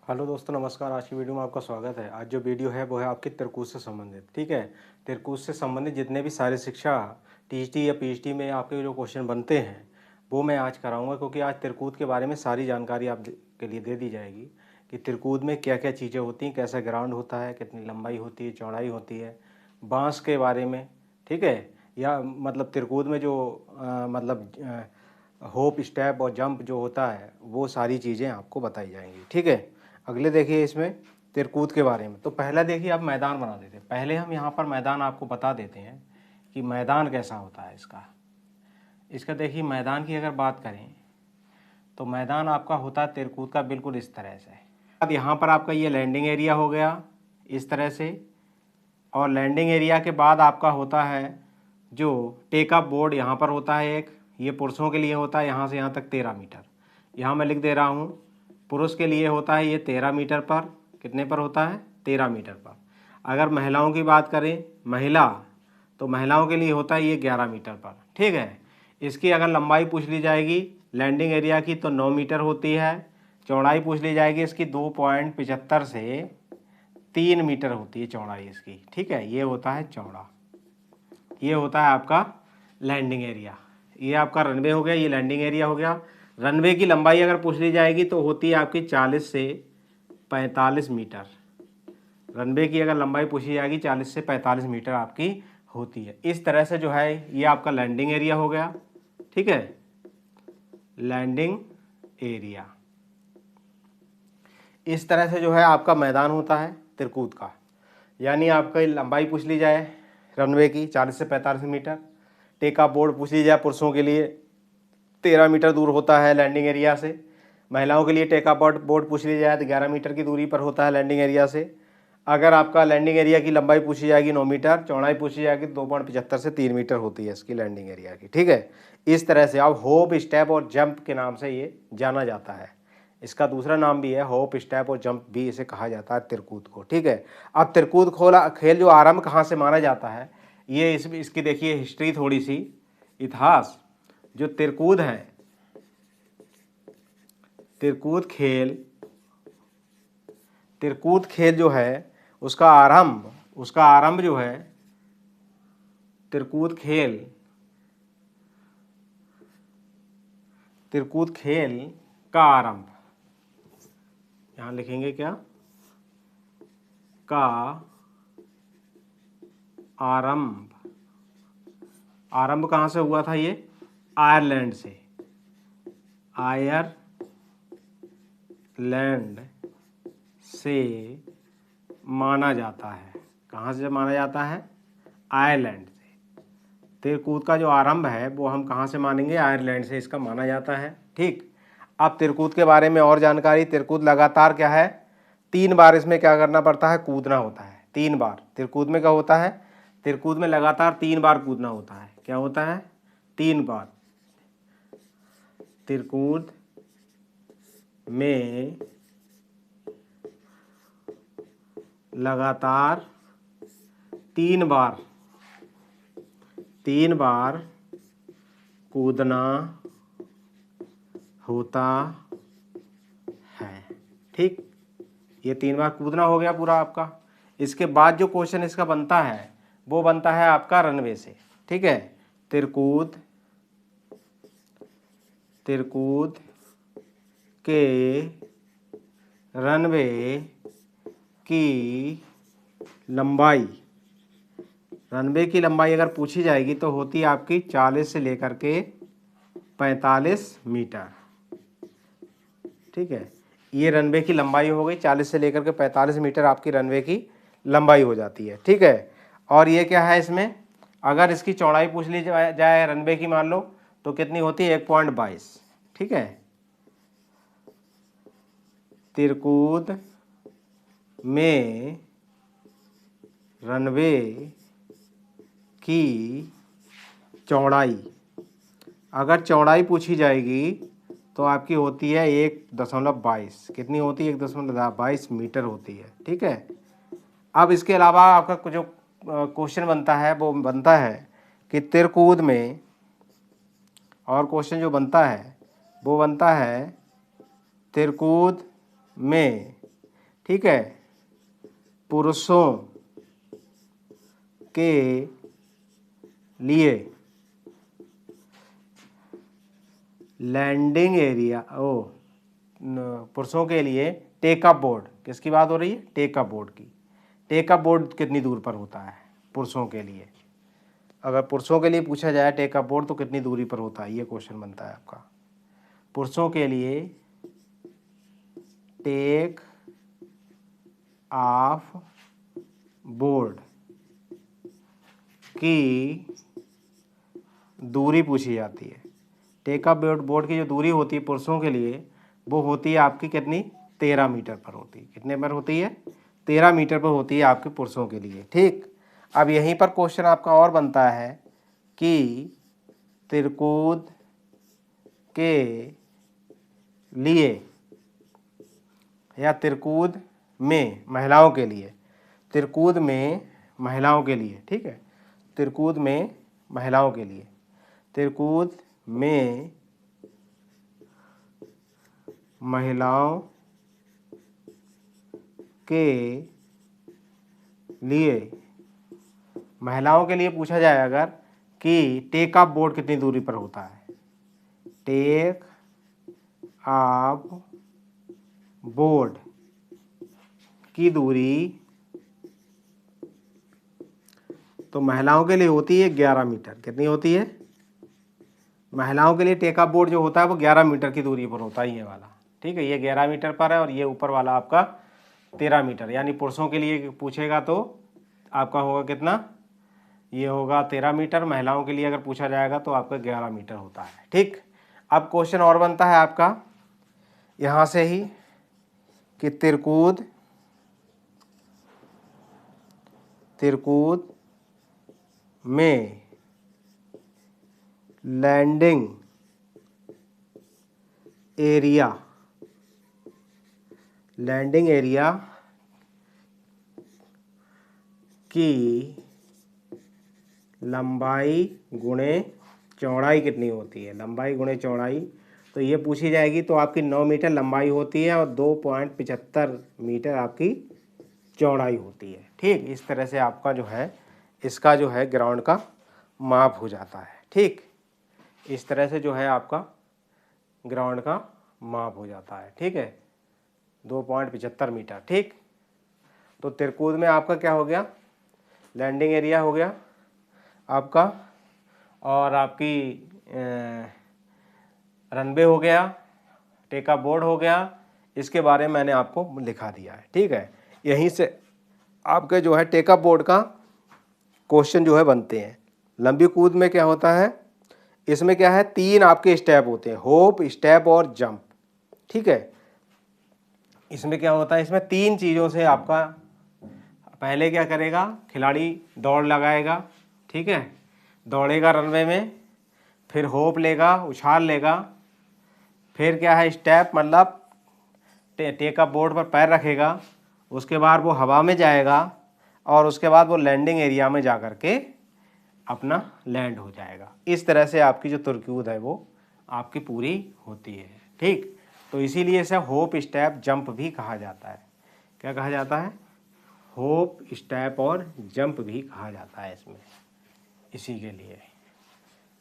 Hello दोस्तों, नमस्कार। आज की वीडियो में आपका स्वागत है। आज जो वीडियो है वो है आपकी तिरकूत से संबंधित। ठीक है, तिरकूत से संबंधित जितने भी सारी शिक्षा टीजीटी या पीजीटी में आपके जो क्वेश्चन बनते हैं वो मैं आज कराऊंगा, क्योंकि आज तिरकूत के बारे में सारी जानकारी आप के लिए दे दी जाएगी कि तिरकूत में क्या क्या चीज़ें होती हैं, कैसा ग्राउंड होता है, कितनी लंबाई होती है, चौड़ाई होती है, बाँस के बारे में। ठीक है, या मतलब तिरकूत में जो होप, स्टेप और जंप जो होता है वो सारी चीज़ें आपको बताई जाएंगी। ठीक है, अगले देखिए इसमें तिरकूत के बारे में। तो पहला देखिए आप मैदान बना देते हैं। पहले हम यहाँ पर मैदान आपको बता देते हैं कि मैदान कैसा होता है इसका देखिए मैदान की अगर बात करें तो मैदान आपका होता है तिरकूत का बिल्कुल इस तरह से। अब यहाँ पर आपका ये लैंडिंग एरिया हो गया इस तरह से, और लैंडिंग एरिया के बाद आपका होता है जो टेकअप बोर्ड यहाँ पर होता है एक, ये पुरुषों के लिए होता है यहाँ से यहाँ तक 13 मीटर। यहाँ मैं लिख दे रहा हूँ, पुरुष के लिए होता है ये 13 मीटर पर। कितने पर होता है? 13 मीटर पर। अगर महिलाओं की बात करें तो महिलाओं के लिए होता है ये 11 मीटर पर। ठीक है, इसकी अगर लंबाई पूछ ली जाएगी लैंडिंग एरिया की तो 9 मीटर होती है। चौड़ाई पूछ ली जाएगी इसकी 2.75 से 3 मीटर होती है चौड़ाई इसकी। ठीक है, ये होता है चौड़ा। ये होता है आपका लैंडिंग एरिया। ये आपका रनवे हो गया, ये लैंडिंग एरिया हो गया। रनवे की लंबाई अगर पूछ ली जाएगी तो होती है आपकी 40 से 45 मीटर। रनवे की अगर लंबाई पूछी जाएगी 40 से 45 मीटर आपकी होती है। इस तरह से जो है ये आपका लैंडिंग एरिया हो गया। ठीक है, लैंडिंग एरिया। इस तरह से जो है आपका मैदान होता है तिरकूत का। यानी आपका लंबाई पूछ ली जाए रनवे की 40 से 45 मीटर, टेक ऑफ बोर्ड पूछ ली जाए पुरुषों के लिए 13 मीटर दूर होता है लैंडिंग एरिया से, महिलाओं के लिए टेक ऑफ बोर्ड पूछ ली जाए तो 11 मीटर की दूरी पर होता है लैंडिंग एरिया से। अगर आपका लैंडिंग एरिया की लंबाई पूछी जाएगी 9 मीटर, चौड़ाई पूछी जाएगी 2.75 से 3 मीटर होती है इसकी लैंडिंग एरिया की। ठीक है, इस तरह से अब होप, स्टेप और जंप के नाम से ये जाना जाता है। इसका दूसरा नाम भी है होप, स्टेप और जंप भी इसे कहा जाता है तिरकूत को। ठीक है, अब तिरकूत खेल जो आरंभ कहाँ से माना जाता है, ये इसकी देखिए हिस्ट्री थोड़ी सी, इतिहास। जो तिरकूत है, तिरकूत खेल जो है उसका आरंभ जो है तिरकूत खेल का आरंभ, यहां लिखेंगे क्या? का आरंभ कहां से हुआ था? ये आयरलैंड से माना जाता है। कहाँ से माना जाता है? आयरलैंड से। तिरकूत का जो आरंभ है वो हम कहाँ से मानेंगे? आयरलैंड से इसका माना जाता है। ठीक, अब तिरकूत के बारे में और जानकारी। तिरकूत लगातार क्या है, 3 बार इसमें क्या करना पड़ता है? कूदना होता है 3 बार। तिरकूत में क्या होता है? तिरकूत में लगातार 3 बार कूदना होता है। क्या होता है? 3 बार। तिरकूत में लगातार 3 बार कूदना होता है। ठीक, ये 3 बार कूदना हो गया पूरा आपका। इसके बाद जो क्वेश्चन इसका बनता है वो बनता है आपका रनवे से। ठीक है, तिरकूत के रनवे की लंबाई अगर पूछी जाएगी तो होती है आपकी 40 से लेकर के 45 मीटर। ठीक है, ये रनवे की लंबाई हो गई। 40 से लेकर के 45 मीटर आपकी रनवे की लंबाई हो जाती है। ठीक है, और ये क्या है इसमें, अगर इसकी चौड़ाई पूछ ली जाए रनवे की मान लो तो कितनी होती है? 1.22। ठीक है, तिरकूत में रनवे की चौड़ाई, अगर चौड़ाई पूछी जाएगी तो आपकी होती है 1.22। कितनी होती है? 1.22 मीटर होती है। ठीक है, अब इसके अलावा आपका जो क्वेश्चन बनता है वो बनता है कि तिरकूत में, और क्वेश्चन जो बनता है वो बनता है तिरकूत में ठीक है, पुरुषों के लिए लैंडिंग एरिया, पुरुषों के लिए टेकअप बोर्ड, किसकी बात हो रही है? टेकअप बोर्ड की। टेकअप बोर्ड कितनी दूर पर होता है पुरुषों के लिए? अगर पुरुषों के लिए पूछा जाए टेकअप बोर्ड तो कितनी दूरी पर होता है, ये क्वेश्चन बनता है आपका। पुरुषों के लिए टेक ऑफ बोर्ड की दूरी पूछी जाती है। टेकअप बोर्ड की जो दूरी होती है पुरुषों के लिए वो होती है आपकी कितनी? 13 मीटर पर होती है। कितने पर होती है? 13 मीटर पर होती है आपके पुरुषों के लिए। ठीक, अब यहीं पर क्वेश्चन आपका और बनता है कि तिरकूद के लिए या तिरकूद में महिलाओं के लिए, तिरकूद में महिलाओं के लिए, ठीक है, तिरकूद में महिलाओं के लिए, तिरकूद में महिलाओं के लिए, महिलाओं के लिए पूछा जाए अगर कि टेक ऑफ बोर्ड कितनी दूरी पर होता है, टेक ऑफ बोर्ड की दूरी तो महिलाओं के लिए होती है 11 मीटर। कितनी होती है? महिलाओं के लिए टेक ऑफ बोर्ड जो होता है वो 11 मीटर की दूरी पर होता है, ये वाला। ठीक है, ये 11 मीटर पर है और ये ऊपर वाला आपका 13 मीटर। यानी पुरुषों के लिए पूछेगा तो आपका होगा कितना? ये होगा 13 मीटर। महिलाओं के लिए अगर पूछा जाएगा तो आपका 11 मीटर होता है। ठीक, अब क्वेश्चन और बनता है आपका यहाँ से ही कि तिरकूद में लैंडिंग एरिया की लंबाई गुणे चौड़ाई कितनी होती है? लंबाई गुणे चौड़ाई तो ये पूछी जाएगी तो आपकी 9 मीटर लंबाई होती है और 2.75 मीटर आपकी चौड़ाई होती है। ठीक, इस तरह से आपका जो है इसका जो है ग्राउंड का माप हो जाता है। ठीक, इस तरह से जो है आपका ग्राउंड का माप हो जाता है। ठीक है, 2.75 मीटर। ठीक, तो तिरकूद में आपका क्या हो गया? लैंडिंग एरिया हो गया आपका, और आपकी रनवे हो गया, टेक ऑफ बोर्ड हो गया। इसके बारे में मैंने आपको लिखा दिया है। ठीक है, यहीं से आपके जो है टेक ऑफ बोर्ड का क्वेश्चन जो है बनते हैं। लंबी कूद में क्या होता है? इसमें क्या है? 3 आपके स्टेप होते हैं, होप, स्टेप और जंप। ठीक है, इसमें क्या होता है? इसमें 3 चीज़ों से आपका पहले क्या करेगा? खिलाड़ी दौड़ लगाएगा, ठीक है, दौड़ेगा रनवे में, फिर होप लेगा, उछाल लेगा, फिर क्या है? स्टेप, मतलब टेक ऑफ बोर्ड पर पैर रखेगा, उसके बाद वो हवा में जाएगा और उसके बाद वो लैंडिंग एरिया में जा कर के अपना लैंड हो जाएगा। इस तरह से आपकी जो तिरकूद है वो आपकी पूरी होती है। ठीक, तो इसीलिए इसे होप, स्टेप, जंप भी कहा जाता है। क्या कहा जाता है? होप, स्टेप और जंप भी कहा जाता है इसमें, इसी के लिए,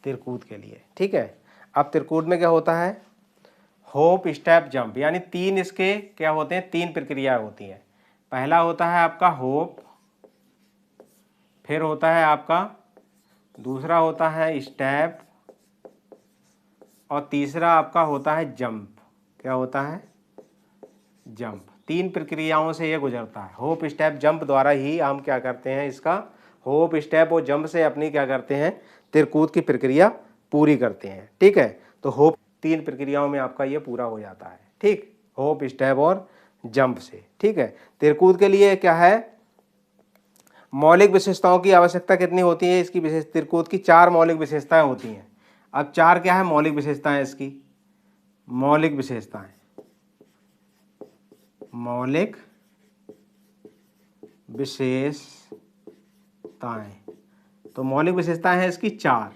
तिरकूद के लिए। ठीक है, अब तिरकूद में क्या होता है? होप, स्टेप, जंप, यानी 3 इसके क्या होते हैं? 3 प्रक्रिया होती हैं। पहला होता है आपका होप, फिर होता है आपका दूसरा होता है स्टेप, और तीसरा आपका होता है जंप। क्या होता है? जंप। 3 प्रक्रियाओं से ये गुजरता है। होप, स्टेप, जंप द्वारा ही हम क्या करते हैं? इसका होप, स्टेप और जंप से अपनी क्या करते हैं? तिरकूद की प्रक्रिया पूरी करते हैं। ठीक है, तो होप 3 प्रक्रियाओं में आपका ये पूरा हो जाता है। ठीक, होप, स्टेप और जंप से। ठीक है, तिरकूद के लिए क्या है? मौलिक विशेषताओं की आवश्यकता कितनी होती है? इसकी विशेष तिरकूद की 4 मौलिक विशेषताएं होती हैं। अब 4 क्या है? मौलिक विशेषताएं इसकी, मौलिक विशेषताएं, मौलिक विशेषताएं। तो मौलिक विशेषताएं हैं इसकी 4।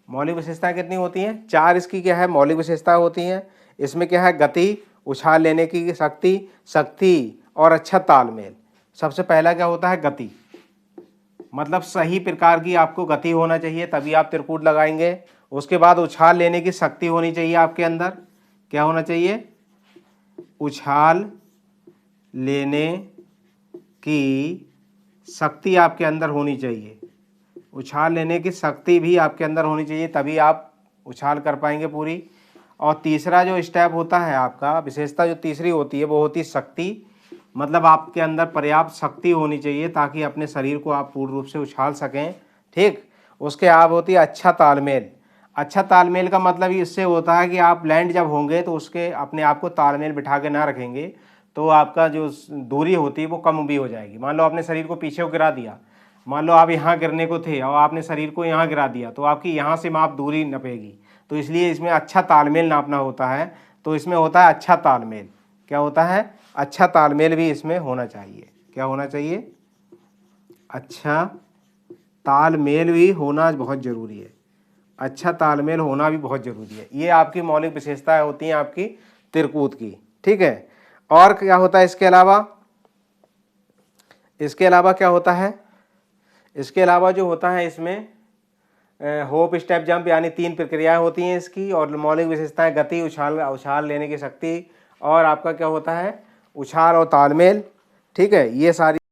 मौलिक विशेषताएं कितनी होती हैं? 4 इसकी क्या है? मौलिक विशेषताएं होती हैं। इसमें क्या है? गति, उछाल लेने की शक्ति, और अच्छा तालमेल। सबसे पहला क्या होता है, गति, मतलब सही प्रकार की आपको गति होना चाहिए तभी आप त्रिकूट लगाएंगे। उसके बाद उछाल लेने की शक्ति होनी चाहिए आपके अंदर। क्या होना चाहिए, उछाल लेने की शक्ति आपके अंदर होनी चाहिए। उछाल लेने की शक्ति भी आपके अंदर होनी चाहिए तभी आप उछाल कर पाएंगे पूरी। और तीसरा जो स्टेप होता है आपका, विशेषता जो तीसरी होती है वो होती है शक्ति, मतलब आपके अंदर पर्याप्त शक्ति होनी चाहिए ताकि अपने शरीर को आप पूर्ण रूप से उछाल सकें। ठीक, उसके आप होती है अच्छा तालमेल। अच्छा तालमेल का मतलब इससे होता है कि आप लैंड जब होंगे तो उसके अपने आप को तालमेल बिठा के ना रखेंगे तो आपका जो दूरी होती है वो कम भी हो जाएगी। मान लो आपने शरीर को पीछे गिरा दिया, मान लो आप यहाँ गिरने को थे और आपने शरीर को यहाँ गिरा दिया तो आपकी यहाँ से माप दूरी नपेगी। तो इसलिए इसमें अच्छा तालमेल नापना होता है। तो इसमें होता है अच्छा तालमेल। क्या होता है, अच्छा तालमेल भी इसमें होना चाहिए। क्या होना चाहिए, अच्छा तालमेल भी होना बहुत ज़रूरी है। अच्छा तालमेल होना भी बहुत ज़रूरी है। ये आपकी मौलिक विशेषताएं होती हैं आपकी त्रिकूट की। ठीक है, और क्या होता है इसके अलावा, इसके अलावा क्या होता है, इसके अलावा जो होता है इसमें होप स्टेप जंप यानी 3 प्रक्रियाएं होती हैं इसकी। और मौलिक विशेषताएं गति, उछाल लेने की शक्ति और आपका क्या होता है उछाल और तालमेल। ठीक है, ये सारी